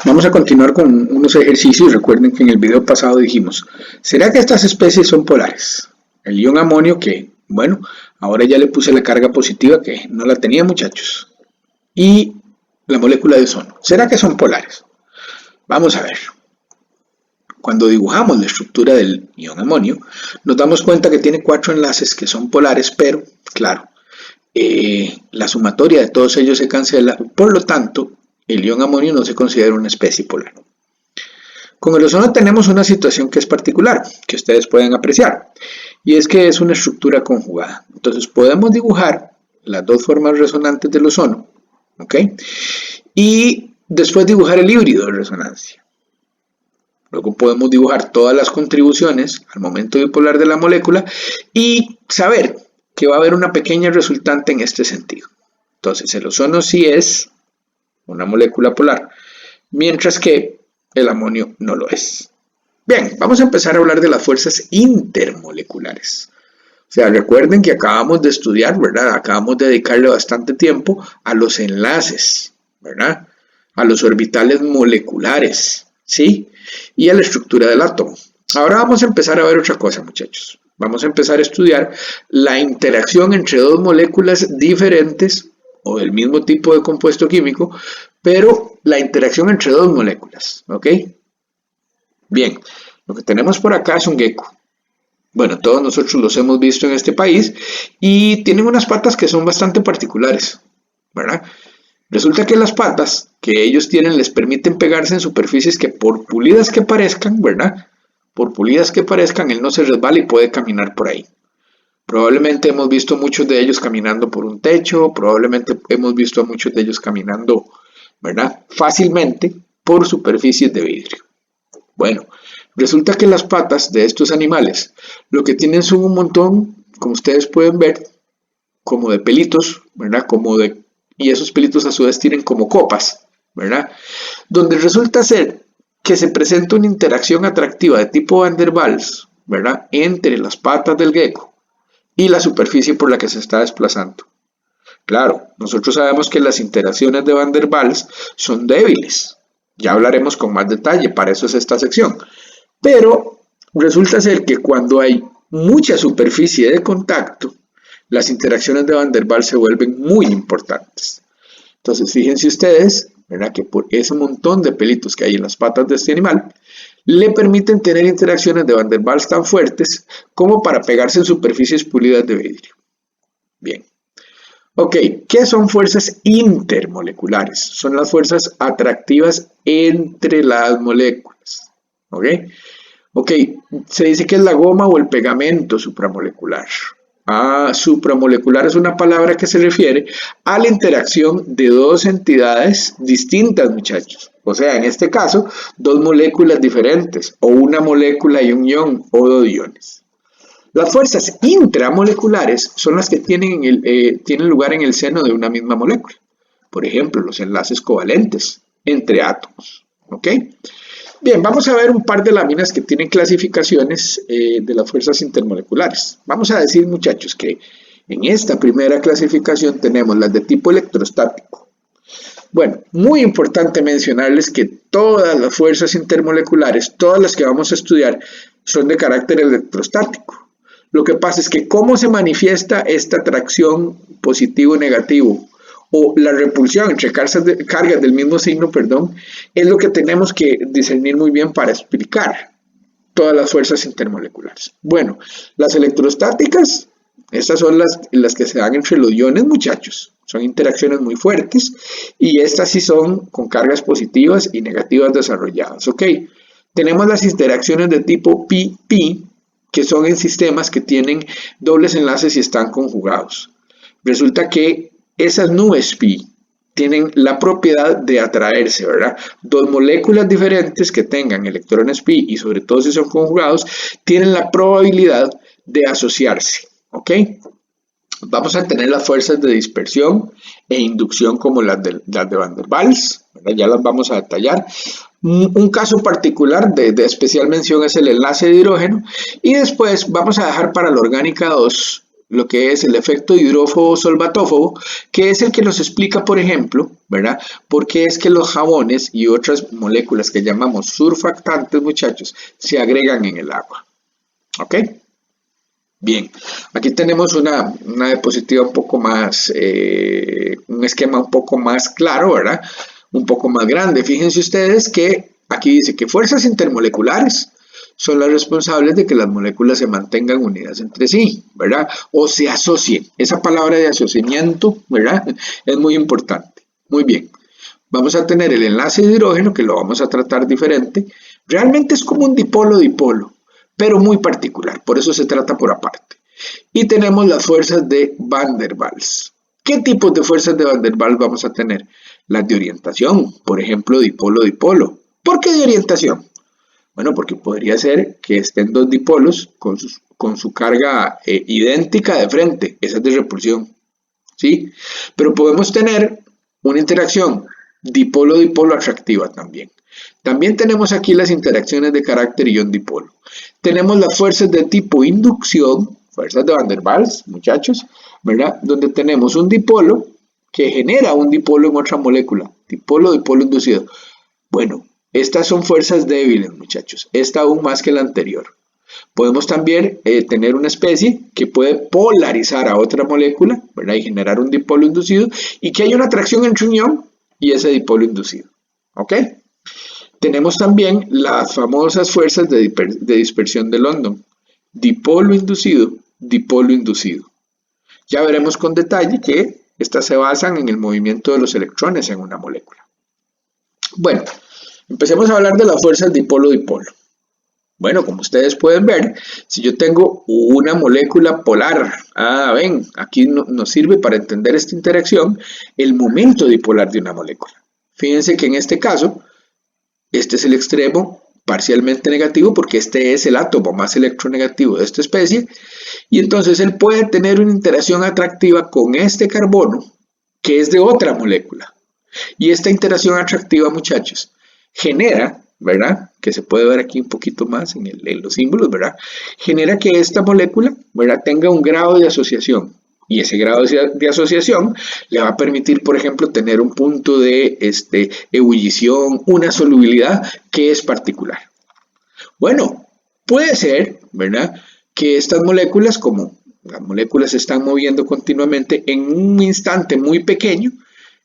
Vamos a continuar con unos ejercicios. Recuerden que en el video pasado dijimos, ¿será que estas especies son polares? El ion amonio que, bueno, ahora ya le puse la carga positiva que no la tenía, muchachos. Y la molécula de ozono, ¿será que son polares? Vamos a ver. Cuando dibujamos la estructura del ion amonio, nos damos cuenta que tiene 4 enlaces que son polares, pero, claro, la sumatoria de todos ellos se cancela, por lo tanto, el ion amonio no se considera una especie polar. Con el ozono tenemos una situación que es particular, que ustedes pueden apreciar, y es que es una estructura conjugada. Entonces podemos dibujar las dos formas resonantes del ozono, ¿ok? Y después dibujar el híbrido de resonancia. Luego podemos dibujar todas las contribuciones al momento bipolar de la molécula y saber que va a haber una pequeña resultante en este sentido. Entonces el ozono sí es una molécula polar, mientras que el amonio no lo es. Bien, vamos a empezar a hablar de las fuerzas intermoleculares. O sea, recuerden que acabamos de estudiar, ¿verdad? Acabamos de dedicarle bastante tiempo a los enlaces, ¿verdad? A los orbitales moleculares, ¿sí? Y a la estructura del átomo. Ahora vamos a empezar a ver otra cosa, muchachos. Vamos a empezar a estudiar la interacción entre dos moléculas diferentes o del mismo tipo de compuesto químico, pero la interacción entre dos moléculas, ¿ok? Bien, lo que tenemos por acá es un gecko. Bueno, todos nosotros los hemos visto en este país y tienen unas patas que son bastante particulares, ¿verdad? Resulta que las patas que ellos tienen les permiten pegarse en superficies que por pulidas que parezcan, ¿verdad? Por pulidas que parezcan, él no se resbala y puede caminar por ahí. Probablemente hemos visto muchos de ellos caminando por un techo, probablemente hemos visto a muchos de ellos caminando, ¿verdad? Fácilmente por superficies de vidrio. Bueno, resulta que las patas de estos animales lo que tienen son un montón, como ustedes pueden ver, como de pelitos, ¿verdad? Y esos pelitos a su vez tienen como copas, ¿verdad? Donde resulta ser que se presenta una interacción atractiva de tipo Van der Waals, ¿verdad? Entre las patas del gecko y la superficie por la que se está desplazando. Claro, nosotros sabemos que las interacciones de Van der Waals son débiles. Ya hablaremos con más detalle, para eso es esta sección. Pero resulta ser que cuando hay mucha superficie de contacto, las interacciones de Van der Waals se vuelven muy importantes. Entonces, fíjense ustedes, ¿verdad? Que por ese montón de pelitos que hay en las patas de este animal, le permiten tener interacciones de Van der Waals tan fuertes como para pegarse en superficies pulidas de vidrio. Bien. Ok, ¿qué son fuerzas intermoleculares? Son las fuerzas atractivas entre las moléculas. ¿Ok? Ok, se dice que es la goma o el pegamento supramolecular. Supramolecular es una palabra que se refiere a la interacción de dos entidades distintas, muchachos. O sea, en este caso, dos moléculas diferentes, o una molécula y un ion, o dos iones. Las fuerzas intramoleculares son las que tienen lugar en el seno de una misma molécula. Por ejemplo, los enlaces covalentes entre átomos. ¿Ok? Bien, vamos a ver un par de láminas que tienen clasificaciones de las fuerzas intermoleculares. Vamos a decir, muchachos, que en esta primera clasificación tenemos las de tipo electrostático. Bueno, muy importante mencionarles que todas las fuerzas intermoleculares, todas las que vamos a estudiar, son de carácter electrostático. Lo que pasa es que cómo se manifiesta esta atracción positivo y negativo o la repulsión entre cargas del mismo signo, perdón, es lo que tenemos que discernir muy bien para explicar todas las fuerzas intermoleculares. Bueno, las electrostáticas, estas son las que se dan entre los iones, muchachos. Son interacciones muy fuertes y estas sí son con cargas positivas y negativas desarrolladas. Ok, tenemos las interacciones de tipo pi-pi, que son en sistemas que tienen dobles enlaces y están conjugados. Resulta que esas nubes pi tienen la propiedad de atraerse, ¿verdad? Dos moléculas diferentes que tengan electrones pi y sobre todo si son conjugados, tienen la probabilidad de asociarse, ¿ok? Vamos a tener las fuerzas de dispersión e inducción como las de Van der Waals, ¿verdad? Ya las vamos a detallar. Un caso particular de especial mención es el enlace de hidrógeno y después vamos a dejar para la orgánica 2 lo que es el efecto hidrófobo-solvatófobo, que es el que nos explica, por ejemplo, ¿verdad? Por qué es que los jabones y otras moléculas que llamamos surfactantes, muchachos, se agregan en el agua. ¿Ok? Bien, aquí tenemos una diapositiva un poco más, un esquema un poco más claro, ¿verdad? Un poco más grande. Fíjense ustedes que aquí dice que fuerzas intermoleculares son las responsables de que las moléculas se mantengan unidas entre sí, ¿verdad? O se asocien. Esa palabra de asociamiento, ¿verdad? Es muy importante. Muy bien. Vamos a tener el enlace de hidrógeno, que lo vamos a tratar diferente. Realmente es como un dipolo-dipolo, pero muy particular. Por eso se trata por aparte. Y tenemos las fuerzas de Van der Waals. ¿Qué tipos de fuerzas de Van der Waals vamos a tener? Las de orientación, por ejemplo, dipolo-dipolo. ¿Por qué de orientación? Bueno, porque podría ser que estén dos dipolos con su carga idéntica de frente, esa es de repulsión, ¿sí? Pero podemos tener una interacción dipolo-dipolo atractiva también. También tenemos aquí las interacciones de carácter ion-dipolo. Tenemos las fuerzas de tipo inducción, fuerzas de Van der Waals, muchachos, ¿verdad? Donde tenemos un dipolo que genera un dipolo en otra molécula, dipolo-dipolo inducido. Bueno, estas son fuerzas débiles, muchachos, esta aún más que la anterior. Podemos también tener una especie que puede polarizar a otra molécula, ¿verdad? Y generar un dipolo inducido y que haya una atracción entre un ion y ese dipolo inducido. ¿Ok? Tenemos también las famosas fuerzas de dispersión de London. Dipolo inducido, dipolo inducido. Ya veremos con detalle que estas se basan en el movimiento de los electrones en una molécula. Bueno, empecemos a hablar de las fuerzas dipolo-dipolo. Bueno, como ustedes pueden ver, si yo tengo una molécula polar, ven, aquí nos sirve para entender esta interacción el momento dipolar de una molécula. Fíjense que en este caso, este es el extremo parcialmente negativo porque este es el átomo más electronegativo de esta especie y entonces él puede tener una interacción atractiva con este carbono que es de otra molécula. Y esta interacción atractiva, muchachos, genera, ¿verdad? Que se puede ver aquí un poquito más en los símbolos, ¿verdad? Genera que esta molécula, ¿verdad? Tenga un grado de asociación. Y ese grado de asociación le va a permitir, por ejemplo, tener un punto de ebullición, una solubilidad que es particular. Bueno, puede ser, ¿verdad? Que estas moléculas, como las moléculas se están moviendo continuamente en un instante muy pequeño,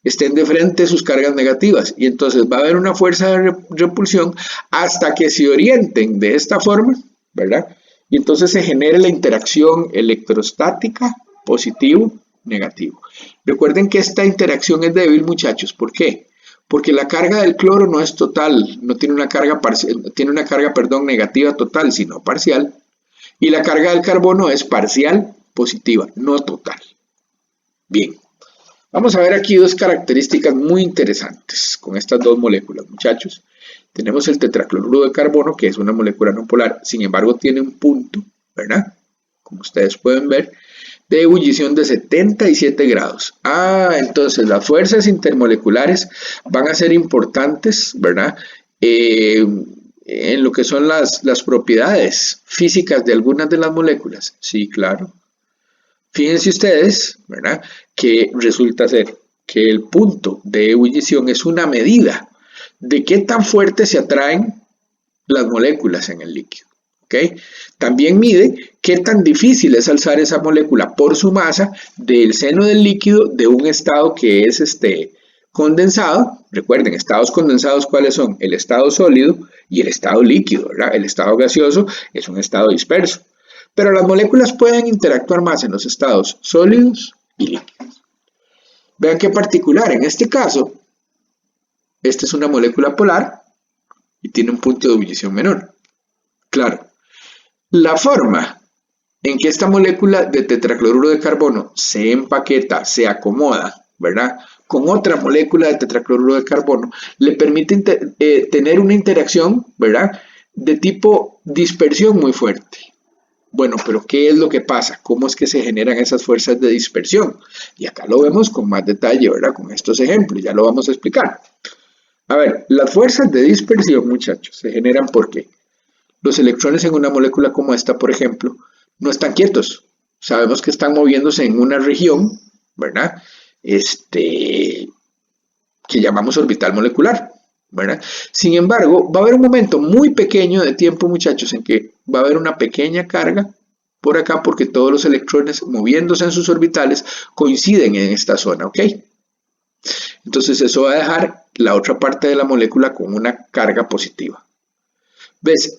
estén de frente a sus cargas negativas y entonces va a haber una fuerza de repulsión hasta que se orienten de esta forma, ¿verdad? Y entonces se genere la interacción electrostática positivo-negativo. Recuerden que esta interacción es débil, muchachos, ¿por qué? Porque la carga del cloro no es total, no tiene una carga, negativa total, sino parcial, y la carga del carbono es parcial positiva, no total. Bien. Vamos a ver aquí dos características muy interesantes con estas dos moléculas, muchachos. Tenemos el tetracloruro de carbono, que es una molécula no polar, sin embargo tiene un punto, ¿verdad? Como ustedes pueden ver, de ebullición de 77 grados. Entonces las fuerzas intermoleculares van a ser importantes, ¿verdad? En lo que son las propiedades físicas de algunas de las moléculas. Sí, claro. Fíjense ustedes, ¿verdad? Que resulta ser que el punto de ebullición es una medida de qué tan fuerte se atraen las moléculas en el líquido. ¿Ok? También mide qué tan difícil es alzar esa molécula por su masa del seno del líquido de un estado que es condensado. Recuerden, estados condensados, ¿cuáles son? El estado sólido y el estado líquido, ¿verdad? El estado gaseoso es un estado disperso. Pero las moléculas pueden interactuar más en los estados sólidos y líquidos. Vean qué particular, en este caso, esta es una molécula polar y tiene un punto de ebullición menor. Claro, la forma en que esta molécula de tetracloruro de carbono se empaqueta, se acomoda, ¿verdad? Con otra molécula de tetracloruro de carbono, le permite tener una interacción, ¿verdad? De tipo dispersión muy fuerte. Bueno, pero ¿qué es lo que pasa? ¿Cómo es que se generan esas fuerzas de dispersión? Y acá lo vemos con más detalle, ¿verdad? Con estos ejemplos, ya lo vamos a explicar. A ver, las fuerzas de dispersión, muchachos, se generan porque los electrones en una molécula como esta, por ejemplo, no están quietos, sabemos que están moviéndose en una región, ¿verdad? Este, que llamamos orbital molecular, ¿verdad? Sin embargo, va a haber un momento muy pequeño de tiempo, muchachos, en que va a haber una pequeña carga por acá porque todos los electrones moviéndose en sus orbitales coinciden en esta zona, ¿ok? Entonces eso va a dejar la otra parte de la molécula con una carga positiva. ¿Ves?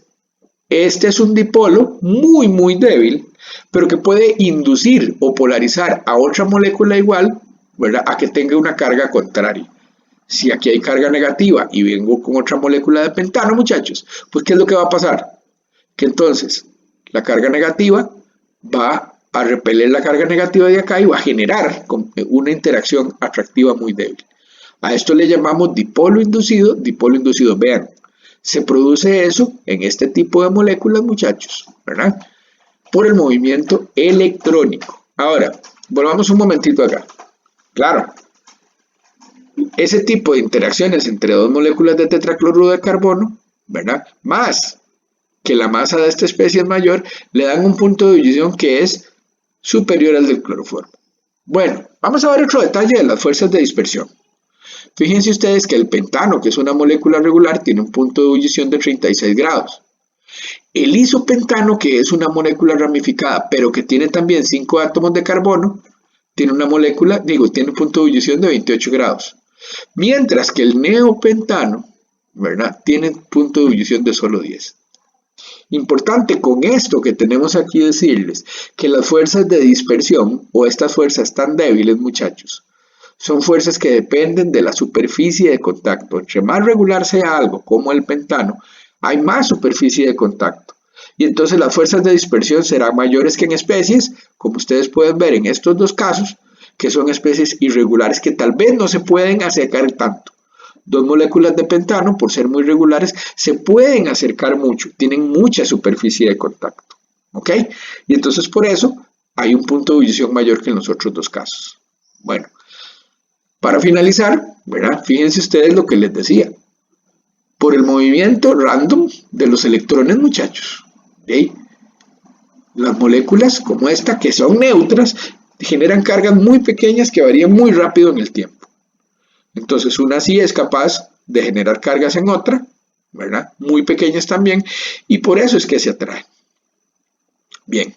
Este es un dipolo muy débil, pero que puede inducir o polarizar a otra molécula igual, ¿verdad? A que tenga una carga contraria. Si aquí hay carga negativa y vengo con otra molécula de pentano, muchachos, pues ¿qué es lo que va a pasar? Que entonces la carga negativa va a repeler la carga negativa de acá y va a generar una interacción atractiva muy débil. A esto le llamamos dipolo inducido. Dipolo inducido, vean, se produce eso en este tipo de moléculas, muchachos, ¿verdad? Por el movimiento electrónico. Ahora, volvamos un momentito acá. Claro, ese tipo de interacciones entre dos moléculas de tetracloruro de carbono, ¿verdad? Más que la masa de esta especie es mayor, le dan un punto de ebullición que es superior al del cloroformo. Bueno, vamos a ver otro detalle de las fuerzas de dispersión. Fíjense ustedes que el pentano, que es una molécula regular, tiene un punto de ebullición de 36 grados. El isopentano, que es una molécula ramificada, pero que tiene también 5 átomos de carbono, tiene una molécula, tiene un punto de ebullición de 28 grados. Mientras que el neopentano, ¿verdad?, tiene un punto de ebullición de solo 10. Importante con esto que tenemos aquí decirles que las fuerzas de dispersión o estas fuerzas tan débiles, muchachos, son fuerzas que dependen de la superficie de contacto. Entre más regular sea algo, como el pentano, hay más superficie de contacto. Y entonces las fuerzas de dispersión serán mayores que en especies, como ustedes pueden ver en estos dos casos, que son especies irregulares que tal vez no se pueden acercar tanto. Dos moléculas de pentano, por ser muy regulares, se pueden acercar mucho, tienen mucha superficie de contacto. ¿Ok? Y entonces por eso hay un punto de ebullición mayor que en los otros dos casos. Bueno, para finalizar, ¿verdad? Fíjense ustedes lo que les decía. Por el movimiento random de los electrones, muchachos. ¿Okay? Las moléculas como esta, que son neutras, generan cargas muy pequeñas que varían muy rápido en el tiempo. Entonces, una sí es capaz de generar cargas en otra, ¿verdad? Muy pequeñas también, y por eso es que se atraen. Bien,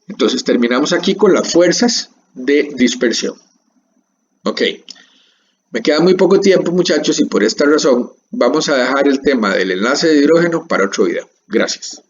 entonces terminamos aquí con las fuerzas de dispersión. Ok. Me queda muy poco tiempo, muchachos, y por esta razón vamos a dejar el tema del enlace de hidrógeno para otro video. Gracias.